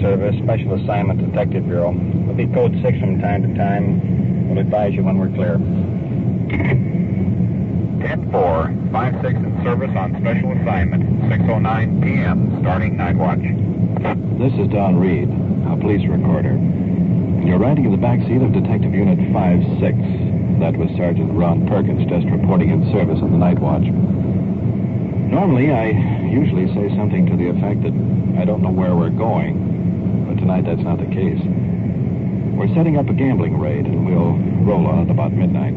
Service, Special Assignment Detective Bureau. We'll be code 6 from time to time. We'll advise you when we're clear. 10-4, 5-6 in service on special assignment, 6:09 p.m., starting Nightwatch. This is Donn Reed, a police recorder. You're riding in the back seat of Detective Unit 5-6. That was Sergeant Ron Perkins, just reporting in service on the Nightwatch. Normally, I usually say something to the effect that I don't know where we're going, but tonight that's not the case. We're setting up a gambling raid, and we'll roll on it about midnight.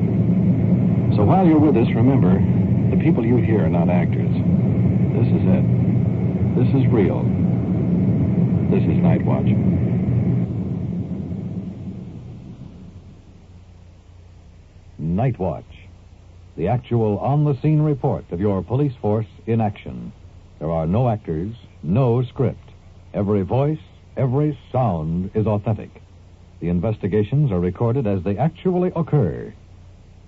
So while you're with us, remember, the people you hear are not actors. This is it. This is real. This is Nightwatch. Nightwatch, the actual on-the-scene report of your police force in action. There are no actors, no script. Every voice, every sound is authentic. The investigations are recorded as they actually occur.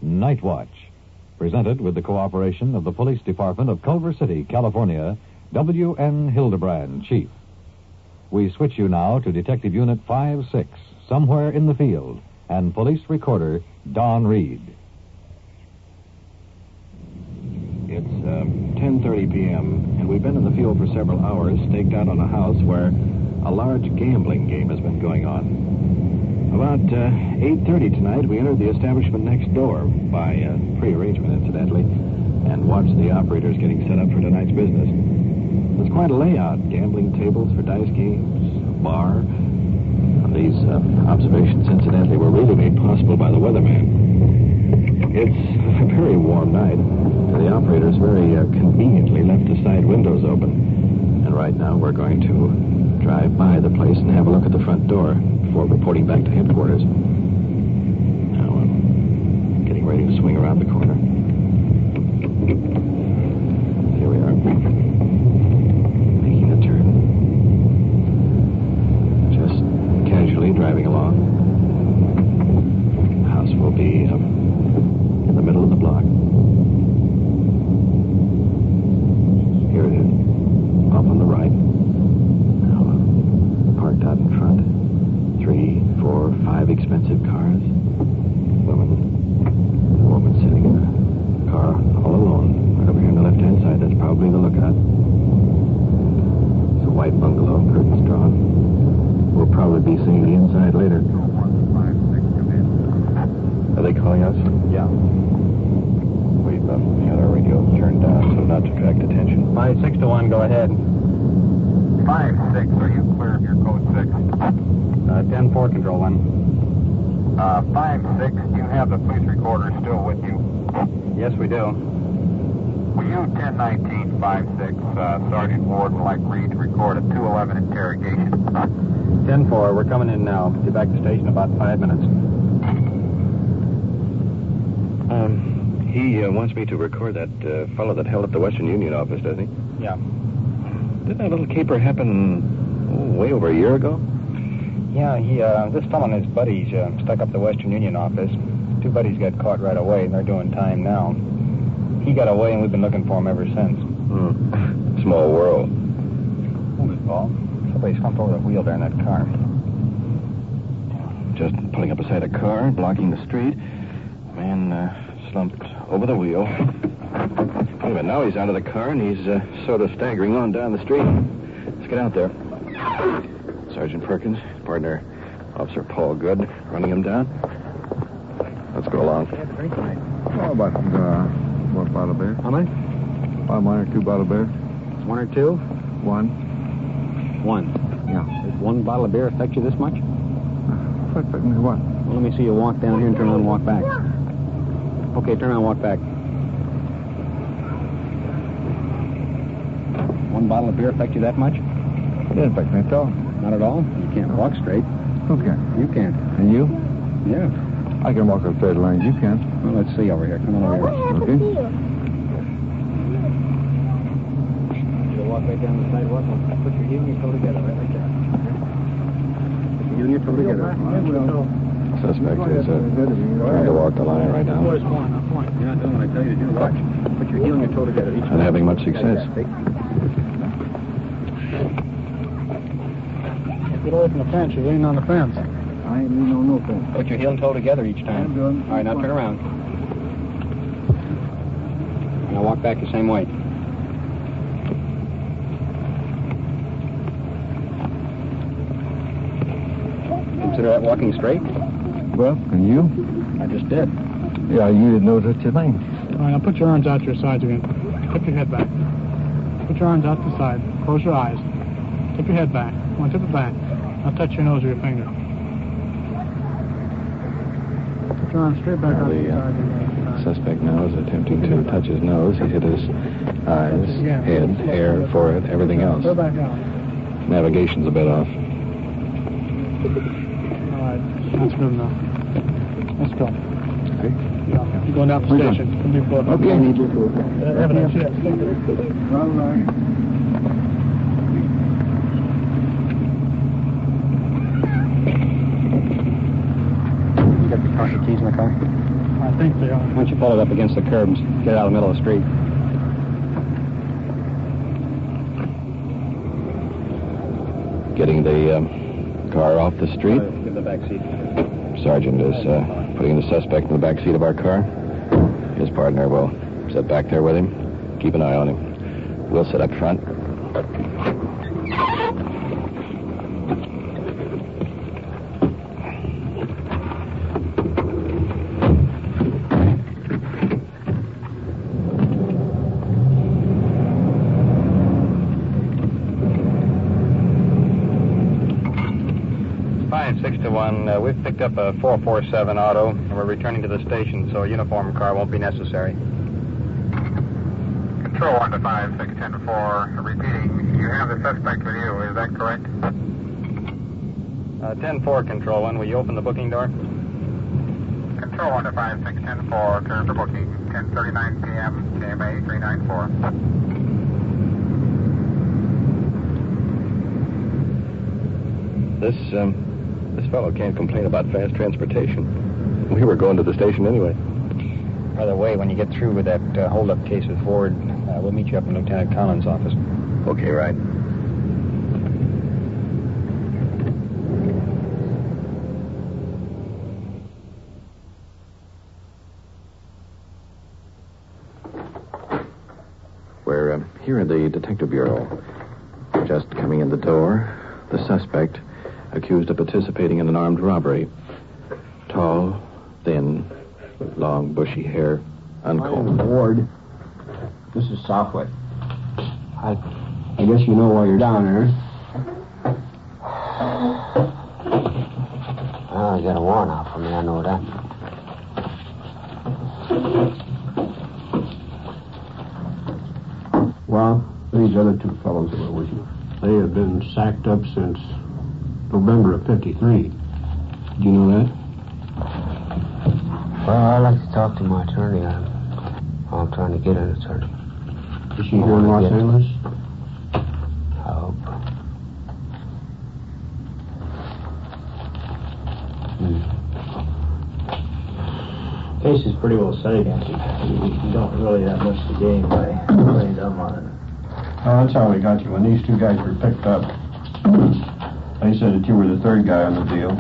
Nightwatch, presented with the cooperation of the Police Department of Culver City, California, W.N. Hidebrande, Chief. We switch you now to Detective Unit 5-6, somewhere in the field, and police recorder Donn Reed. It's 10:30 p.m., and we've been in the field for several hours, staked out on a house where a large gambling game has been going on. About 8:30 tonight, we entered the establishment next door, by prearrangement, incidentally, and watched the operators getting set up for tonight's business. It was quite a layout. Gambling tables for dice games, a bar. These observations, incidentally, were really made possible by the weatherman. It's a very warm night. The operators very conveniently left the side windows open. And right now we're going to drive by the place and have a look at the front door before reporting back to headquarters. Now I'm getting ready to swing around the corner. Here we are. Making a turn. Just casually driving along. The house will be in the middle of the block. Here it is. Off on the right. Now, parked out in front. 3, 4, 5 expensive cars. Woman sitting in a car all alone. Right over here on the left-hand side. That's probably the lookout. It's a white bungalow, curtains drawn. We'll probably be seeing the inside later. Are they calling us? Yeah. We've got our radio turned down so not to attract attention. 5-6 to 1, go ahead. 5-6, are you clear of your code 6? 10-4, Control 1. 5-6, do you have the police recorder still with you? Yes, we do. Will you 10-19-5-6, Sergeant Ward would like Reed to record a 211 interrogation? 10-4, we're coming in now. Be back to the station in about 5 minutes. He wants me to record that fellow that held up the Western Union office, doesn't he? Yeah. Didn't that little caper happen way over a year ago? Yeah, this fellow and his buddies stuck up the Western Union office. 2 buddies got caught right away, and they're doing time now. He got away, and we've been looking for him ever since. Small world. Hold it, Paul. Somebody slumped over the wheel there in that car. Just pulling up beside a car, blocking the street. Man slumped over the wheel. Wait a minute, now he's out of the car, and he's sort of staggering on down the street. Let's get out there. Sergeant Perkins, partner, Officer Paul Good, running him down. Let's go along. Oh, about one bottle of beer. How many? 1 or 2 bottle of beer. 1 or 2? 1. 1. Yeah. Does 1 bottle of beer affect you this much? What? Well, let me see you walk down here and turn around and walk back. Okay, turn around and walk back. 1 bottle of beer affect you that much? It didn't affect me at all. Not at all? You can't walk straight. Who can? You can. And you? Yeah. I can walk a straight line. You can. Well, let's see over here. Come on over here. Okay. You'll walk right down the sidewalk and put your heel and your toe together, right like that. Put your heel and your toe together. Suspect is trying to walk the line right now. You're not doing what I tell you to do. Watch. Put your heel and your toe together. Not having much success. Get away from the fence. You're leaning on the fence. I ain't leaning on no fence. Put your heel and toe together each time. I'm doing. All right, now turn around. Now walk back the same way. Consider that walking straight? Well, and you? I just did. Yeah, you didn't know such a thing. All right, now put your arms out to your sides again. Tip your head back. Put your arms out to the side. Close your eyes. Tip your head back. Come on, tip it back. Now touch your nose with your finger. Put your arms straight back out to the side. Suspect now is attempting to touch his nose. He hit his eyes, head, hair, forehead, everything else. Go back out. Navigation's a bit off. All right, that's good enough. Let's go. Okay. Yeah, you're going down to the station. Come here, boy. Okay, I need to go. Evidence, yes. All right. You got the car keys in the car? I think they are. Why don't you pull it up against the curb and get it out of the middle of the street? Getting the car off the street. Give the back seat. Sergeant is putting the suspect in the back seat of our car. His partner will sit back there with him. Keep an eye on him. We'll sit up front. 6-1, we've picked up a 447 auto, and we're returning to the station, so a uniform car won't be necessary. Control 1 to 5, 610-4. Repeating, you have the suspect with you, is that correct? 10-4, Control 1. Will you open the booking door? Control 1 to 5, 610-4. Turn for booking. 10:39 p.m. KMA 394. This fellow can't complain about fast transportation. We were going to the station anyway. By the way, when you get through with that hold-up case with Ford, we'll meet you up in Lieutenant Collins' office. Okay, right. We're here in the Detective Bureau. Just coming in the door, the suspect, accused of participating in an armed robbery. Tall, thin, with long, bushy hair, uncombed. Ward. This is Southwick. I guess you know why you're down there. Well, you got a warrant out for me, I know that. Well, these other two fellows that were with you, they have been sacked up since November of '53. Did you know that? Well, I'd like to talk to my attorney. I'm trying to get an attorney. Is she here in Los Angeles? I hope. Case is pretty well set against you. You don't really have much to gain by laying dumb on it. Oh, that's how we got you. When these two guys were picked up, they said that you were the third guy on the deal.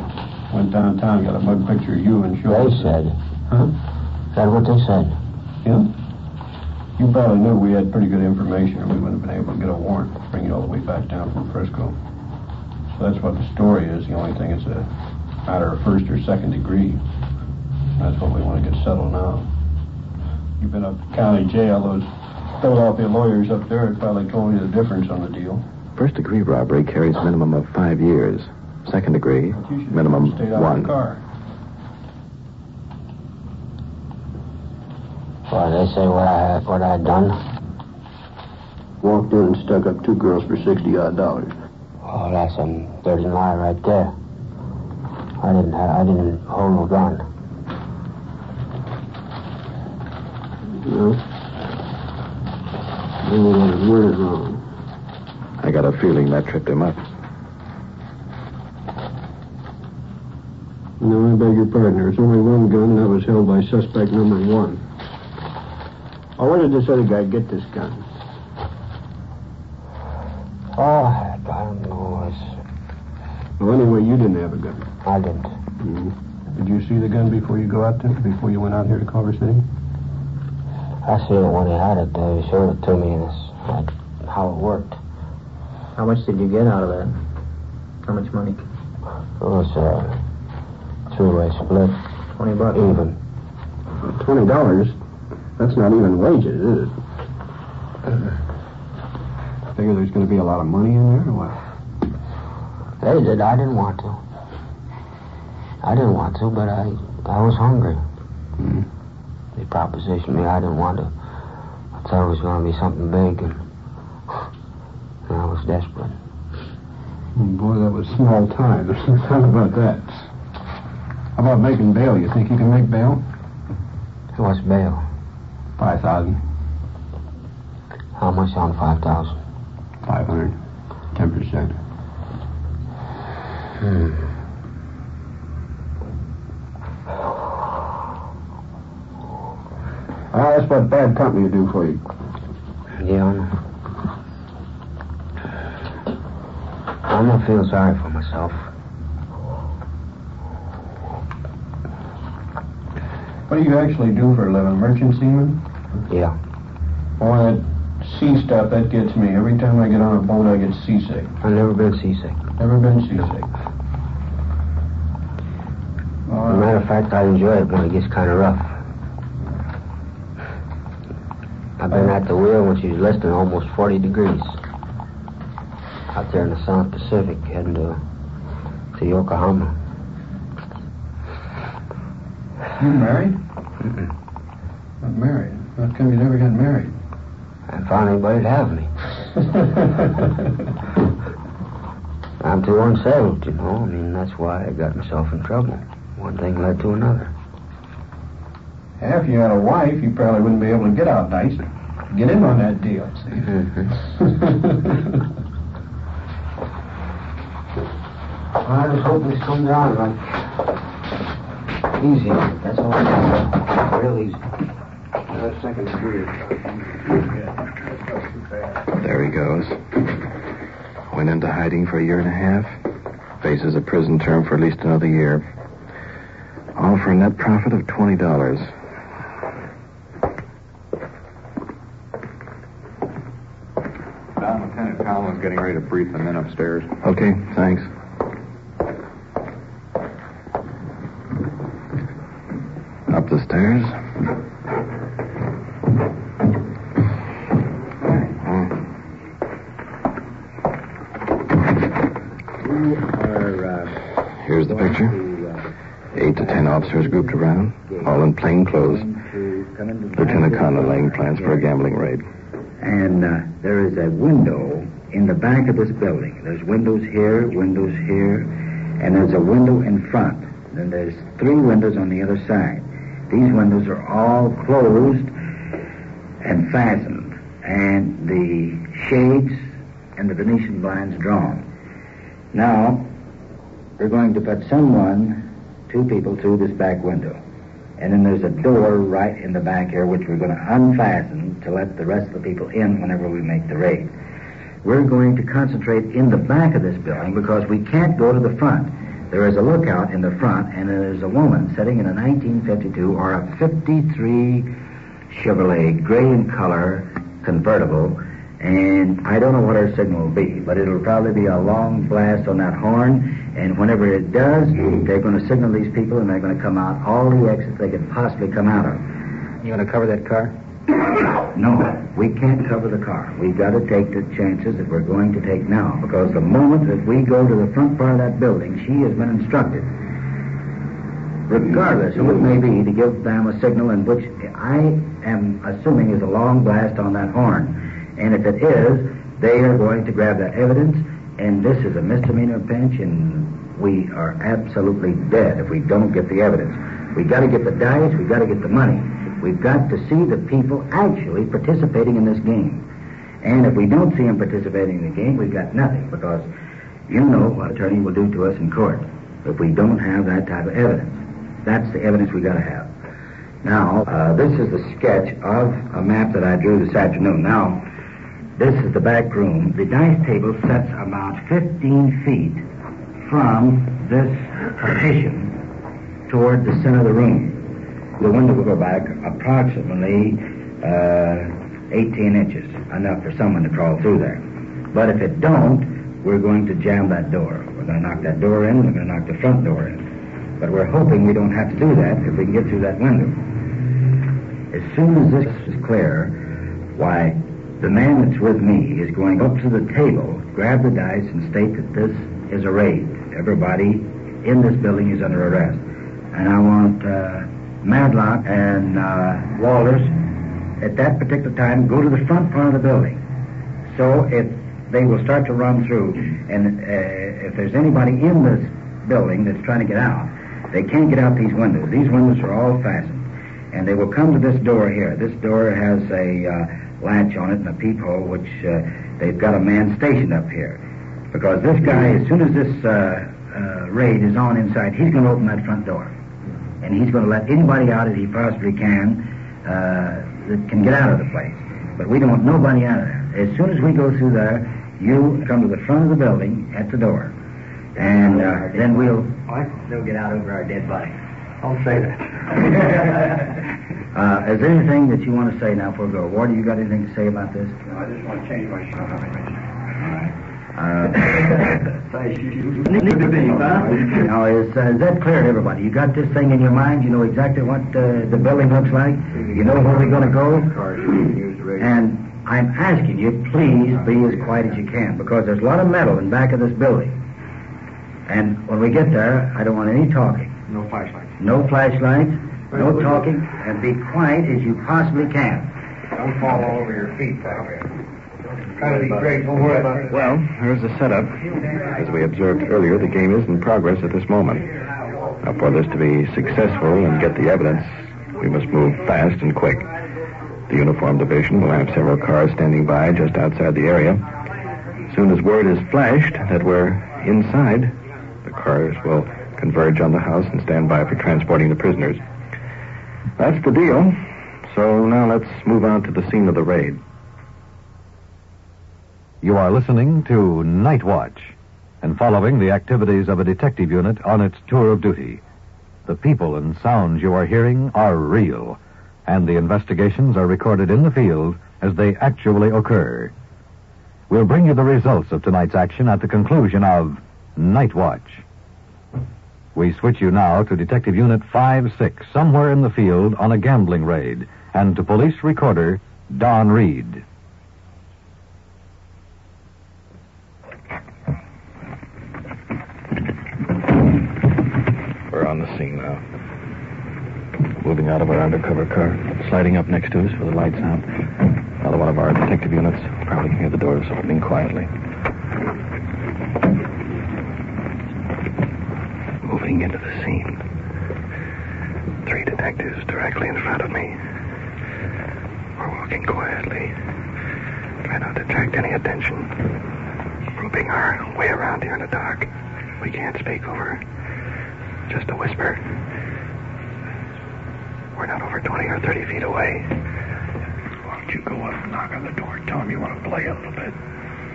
Went downtown, got a mug picture of you and showed us. They said. Huh? Is that what they said? Yeah. You probably knew we had pretty good information, or we wouldn't have been able to get a warrant to bring you all the way back down from Frisco. So that's what the story is. The only thing is a matter of first or second degree. That's what we want to get settled now. You've been up to county jail. Those Philadelphia lawyers up there had probably told you the difference on the deal. First-degree robbery carries minimum of 5 years. Second degree, minimum stayed out 1. of the car. Well, they say what I done. Walked in and stuck up two girls for $60-odd. Oh, that's a dirty lie right there. I didn't hold no gun. No. Maybe that was worded wrong. I got a feeling that tripped him up. No, I beg your pardon. There's only one gun that was held by suspect number 1. Oh, where did this other guy get this gun? Oh, I don't know. Well, anyway, you didn't have a gun. I didn't. Did you see the gun before you went out here to Culver City? I seen it when he had it. He showed it to me, and it's how it worked. How much did you get out of that? How much money? It was a three-way split. $20. Even. $20? That's not even wages, is it? Figure there's going to be a lot of money in there, or what? They did. I didn't want to. But I was hungry. They propositioned me. I didn't want to. I thought it was going to be something big, and I was desperate. Boy, that was small time. How about that? How about making bail? You think you can make bail? What's bail? 5,000. How much on 5,000? 500. 10%. That's what bad company will do for you. Yeah, I know. I'm not feeling sorry for myself. What do you actually do for a living? Merchant seaman? Yeah. Boy, that sea stuff, that gets me. Every time I get on a boat, I get seasick. I've never been seasick. Never been seasick. As a matter of fact, I enjoy it when it gets kind of rough. I've been at the wheel when she's less than almost 40 degrees. Out there in the South Pacific, heading to Yokohama. You married? Not married. How come you never got married? I found anybody to have me. I'm too unsettled, you know. I mean, that's why I got myself in trouble. One thing led to another. If you had a wife, you probably wouldn't be able to get out nice. Get in on that deal, see? I just hope this comes on like easy. That's all I got. Real easy. Second degree. There he goes. Went into hiding for a year and a half. Faces a prison term for at least another year. All for a net profit of $20. Don, Lieutenant Collins getting ready to brief the men upstairs. Okay, thanks. Up the stairs. Here's the picture. 8 to 10 officers grouped around, all in plain clothes. Lieutenant Conlon laying plans for a gambling raid. And there is a window in the back of this building. There's windows here, and there's a window in front. Then there's 3 windows on the other side. These windows are all closed and fastened, and the shades and the Venetian blinds drawn. Now, we're going to put 2 people through this back window. And then there's a door right in the back here, which we're going to unfasten to let the rest of the people in whenever we make the raid. We're going to concentrate in the back of this building because we can't go to the front. There is a lookout in the front, and there's a woman sitting in a 1952 or a 53 Chevrolet, gray in color, convertible, and I don't know what her signal will be, but it'll probably be a long blast on that horn, and whenever it does, they're going to signal these people, and they're going to come out all the exits they could possibly come out of. You going to cover that car? No, we can't cover the car. We've got to take the chances that we're going to take now, because the moment that we go to the front part of that building, she has been instructed, regardless who it may be, to give them a signal in which I am assuming is a long blast on that horn. And if it is, they are going to grab that evidence, and this is a misdemeanor pinch, and we are absolutely dead if we don't get the evidence. We've got to get the dice, we've got to get the money. We've got to see the people actually participating in this game. And if we don't see them participating in the game, we've got nothing, because you know what an attorney will do to us in court if we don't have that type of evidence. That's the evidence we've got to have. Now, this is the sketch of a map that I drew this afternoon. Now, this is the back room. The dice table sets about 15 feet from this partition toward the center of the room. The window will go back approximately 18 inches, enough for someone to crawl through there. But if it don't, we're going to jam that door. We're going to knock that door in, we're going to knock the front door in. But we're hoping we don't have to do that if we can get through that window. As soon as this is clear, why, the man that's with me is going up to the table, grab the dice, and state that this is a raid. Everybody in this building is under arrest. And I want Madlock and Walters, at that particular time, go to the front part of the building. So if they will start to run through, and if there's anybody in this building that's trying to get out, they can't get out these windows. These windows are all fastened. And they will come to this door here. This door has a latch on it and a peephole, which they've got a man stationed up here. Because this guy, as soon as this raid is on inside, he's going to open that front door. And he's going to let anybody out as he possibly can that can get out of the place. But we don't want nobody out of there. As soon as we go through there, you come to the front of the building at the door. And then we'll... They'll get out over our dead body. I'll say that. Is there anything that you want to say now before we go? Warden, you got anything to say about this? No, I just want to change my shot. Now, is that clear to everybody? You got this thing in your mind? You know exactly what the building looks like? You know where we're going to go? And I'm asking you, please be as quiet as you can, because there's a lot of metal in back of this building. And when we get there, I don't want any talking. No flashlights. No flashlights, no talking, and be quiet as you possibly can. Don't fall all over your feet, pal. Try to be grateful. Well, here's the setup. As we observed earlier, the game is in progress at this moment. Now, for this to be successful and get the evidence, we must move fast and quick. The uniform division will have several cars standing by just outside the area. As soon as word is flashed that we're inside, the cars will converge on the house and stand by for transporting the prisoners. That's the deal. So now let's move on to the scene of the raid. You are listening to Nightwatch and following the activities of a detective unit on its tour of duty. The people and sounds you are hearing are real, and the investigations are recorded in the field as they actually occur. We'll bring you the results of tonight's action at the conclusion of Nightwatch. We switch you now to Detective Unit 5-6, somewhere in the field on a gambling raid, and to police recorder Donn Reed. We're on the scene now. Moving out of our undercover car, sliding up next to us with the lights out. Another one of our detective units probably can hear the doors opening quietly. Moving into the scene. 3 detectives directly in front of me. We're walking quietly. Try not to attract any attention. Groping our way around here in the dark. We can't speak over. Just a whisper. We're not over 20 or 30 feet away. Why don't you go up and knock on the door? Tell him you want to play a little bit.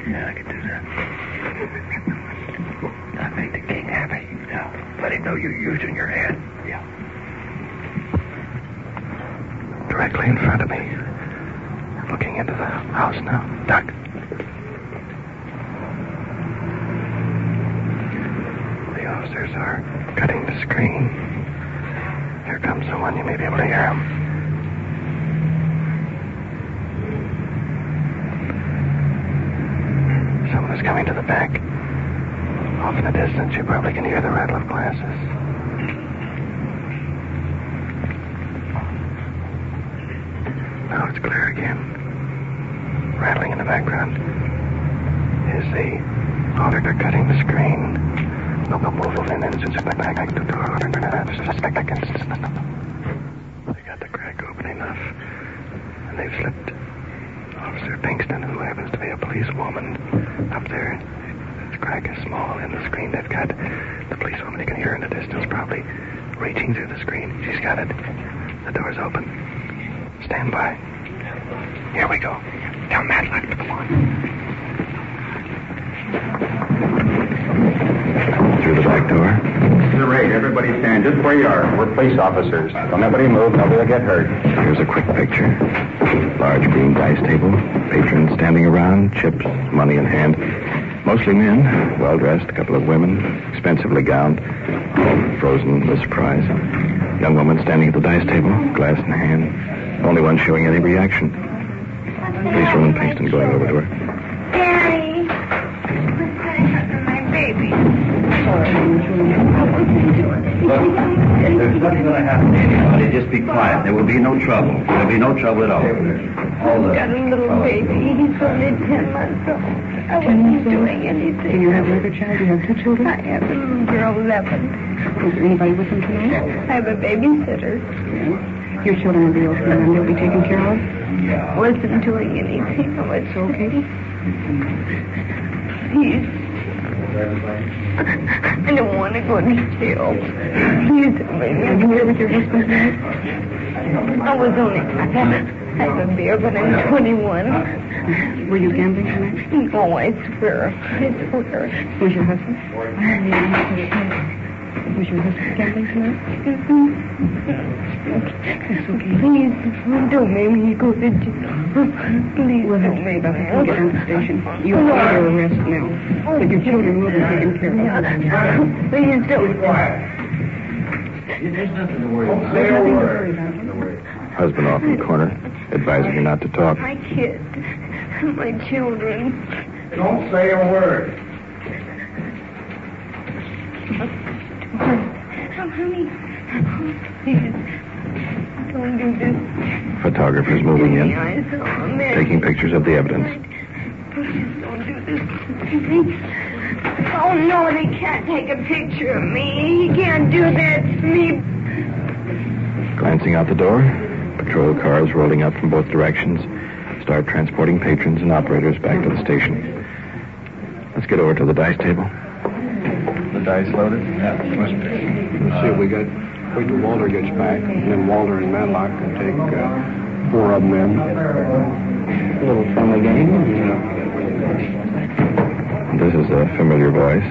Yeah, I can do that. Not make the king happy. Yeah. Let him know you're using your head. Yeah. Directly in front of me. We're looking into the house now. Duck. The officers are cutting the screen. Here comes someone. You may be able to hear him. Someone is coming to the back. Off in the distance, you probably can hear the rattle of glasses. Now it's clear again. Rattling in the background is the auditor cutting the screen. No move in and just back to the door. They got the crack open enough, and they've slipped Officer Pinkston, who happens to be a policewoman, up there. The crack is small in the screen. They've got the policewoman you can hear in the distance, probably reaching through the screen. She's got it. The door's open. Stand by. Here we go. Tell Matlock to come on. through the back door. To the raid, everybody stand just where you are. We're police officers. Don't nobody move, nobody will get hurt. Here's a quick picture. Large green dice table, patrons standing around, chips, money in hand. Mostly men, well-dressed, a couple of women, expensively gowned, all frozen with surprise. Young woman standing at the dice table, glass in hand, only one showing any reaction. Policewoman Pinkston going over to her. Daddy, what's going to happen to my baby? Look, there's nothing going to happen to anybody. Just be quiet. There will be no trouble. There will be no trouble at all. He's got a little baby. He's only 10 months old. I wasn't doing anything. Do you have another child? Do you have two children? I have a little girl, 11. Is there anybody with them tonight? I have a babysitter. Yeah. Your children will be okay, and they'll be taken care of? I wasn't doing anything. Oh, it's okay. Please. I don't want to go to jail. Please, Are you here with your husband tonight? I was only... I have a beer, but I'm 21. Were you gambling tonight? Oh, I swear. I swear. Who's your husband? Was your husband gambling tonight? That's okay. Please, don't make me go to jail. Please, we'll have to see about it. We'll get down to the station. You are under arrest now. But your children will be taken care of. Please don't. There's nothing to worry about. Say a word. Husband off in the corner, advising her not to talk. My kids, my children. Don't say a word. Honey, please, don't do this. Photographers moving in, taking pictures of the evidence. Please don't do this. Oh, no, they can't take a picture of me. He can't do that to me. Glancing out the door, patrol cars rolling up from both directions start transporting patrons and operators back to the station. Let's get over to the dice table. The dice loaded? Yeah, must be. Let's see, we got... Wait till Walter gets back, and then Walter and Matlock can take 4 of them in. A little friendly game. This is a familiar voice.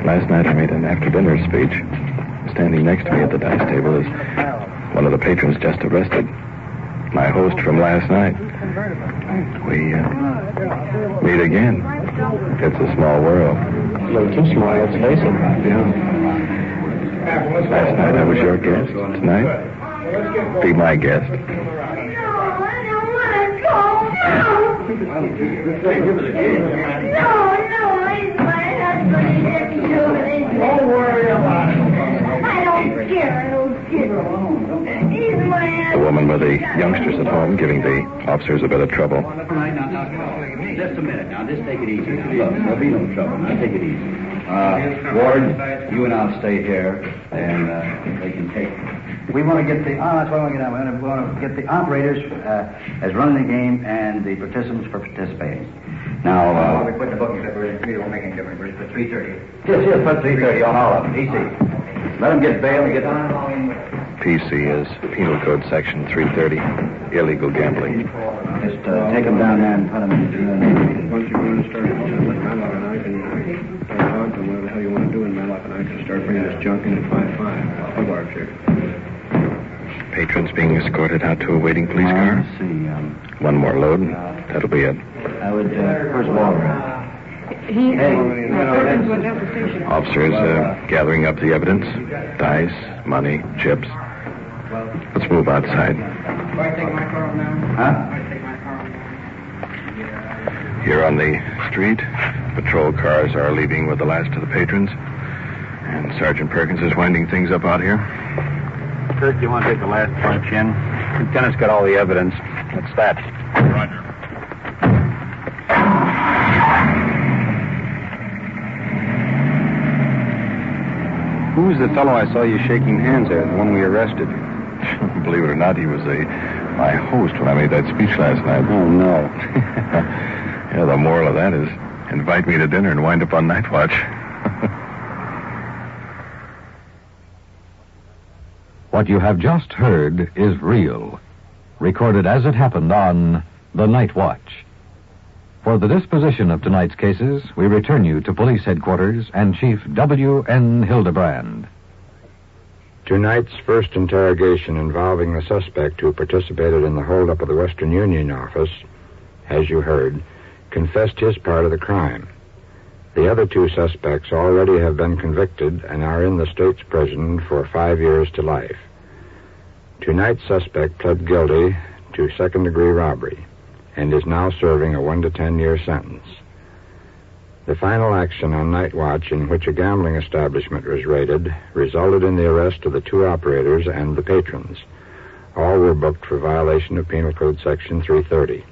Last night I made an after-dinner speech. Standing next to me at the dice table is one of the patrons just arrested. My host from last night. We meet again. It's a small world. A little too small, let's face it. Yeah. Last night I was your guest. Tonight, be my guest. No, I don't want to go. No, he's my husband. He didn't do anything. Don't worry about it. I don't care. He's my husband. The woman with the youngsters at home giving the officers a bit of trouble. Just a minute now. Just take it easy. Look, there'll be no trouble. Now, take it easy. Ward, you and I'll stay here, and they can take... We want to get the... that's what we want to get the operators as running the game and the participants for participating. Now, we put the booking separate. It won't make any difference. We're put 3:30. Yes, put 3:30 on all of them. Easy. Let them get bail and get on. PC is Penal Code Section 330, illegal gambling. Just take them down there and put them in the... Once you're going to start, Matlock and I can talk to whatever the hell you want to do, and Matlock and I can start bringing this junk in at 5-5. Hubbard here. Patrons being escorted out to a waiting police car. Let's see. One more load, and that'll be it. I would... where's Walter? Went down to the station. Officers gathering up the evidence. Dice, money, chips. Let's move outside. Here on the street, patrol cars are leaving with the last of the patrons. And Sergeant Perkins is winding things up out here. Kirk, you want to take the last punch in? Lieutenant's got all the evidence. That's that. Roger. Who's the fellow I saw you shaking hands at, the one we arrested? Believe it or not, he was my host when I made that speech last night. Oh, no. Yeah, the moral of that is invite me to dinner and wind up on Nightwatch. What you have just heard is real, recorded as it happened on The Nightwatch. For the disposition of tonight's cases, we return you to police headquarters and Chief W.N. Hidebrande. Tonight's first interrogation involving the suspect who participated in the holdup of the Western Union office, as you heard, confessed his part of the crime. The other two suspects already have been convicted and are in the state's prison for 5 years to life. Tonight's suspect pled guilty to second-degree robbery and is now serving a 1 to 10 year sentence. The final action on Nightwatch, in which a gambling establishment was raided, resulted in the arrest of the two operators and the patrons. All were booked for violation of Penal Code Section 330.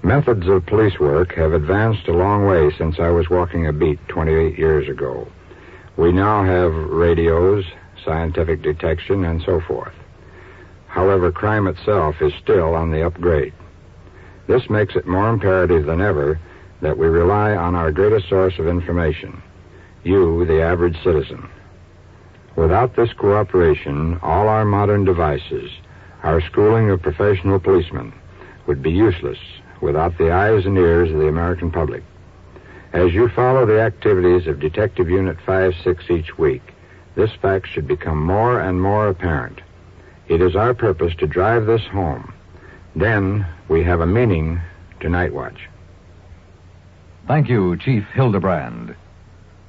Methods of police work have advanced a long way since I was walking a beat 28 years ago. We now have radios, scientific detection, and so forth. However, crime itself is still on the upgrade. This makes it more imperative than ever that we rely on our greatest source of information, you, the average citizen. Without this cooperation, all our modern devices, our schooling of professional policemen, would be useless without the eyes and ears of the American public. As you follow the activities of Detective Unit 5-6 each week, this fact should become more and more apparent. It is our purpose to drive this home. Then we have a meaning to Nightwatch. Thank you, Chief Hidebrande.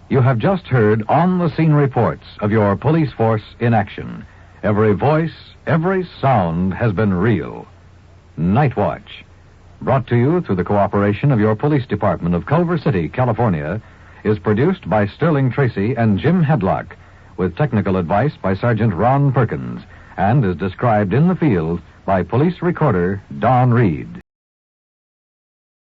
You have just heard on-the-scene reports of your police force in action. Every voice, every sound has been real. Nightwatch, brought to you through the cooperation of your police department of Culver City, California, is produced by Sterling Tracy and Jim Hedlock, with technical advice by Sergeant Ron Perkins, and is described in the field by police recorder Donn Reed.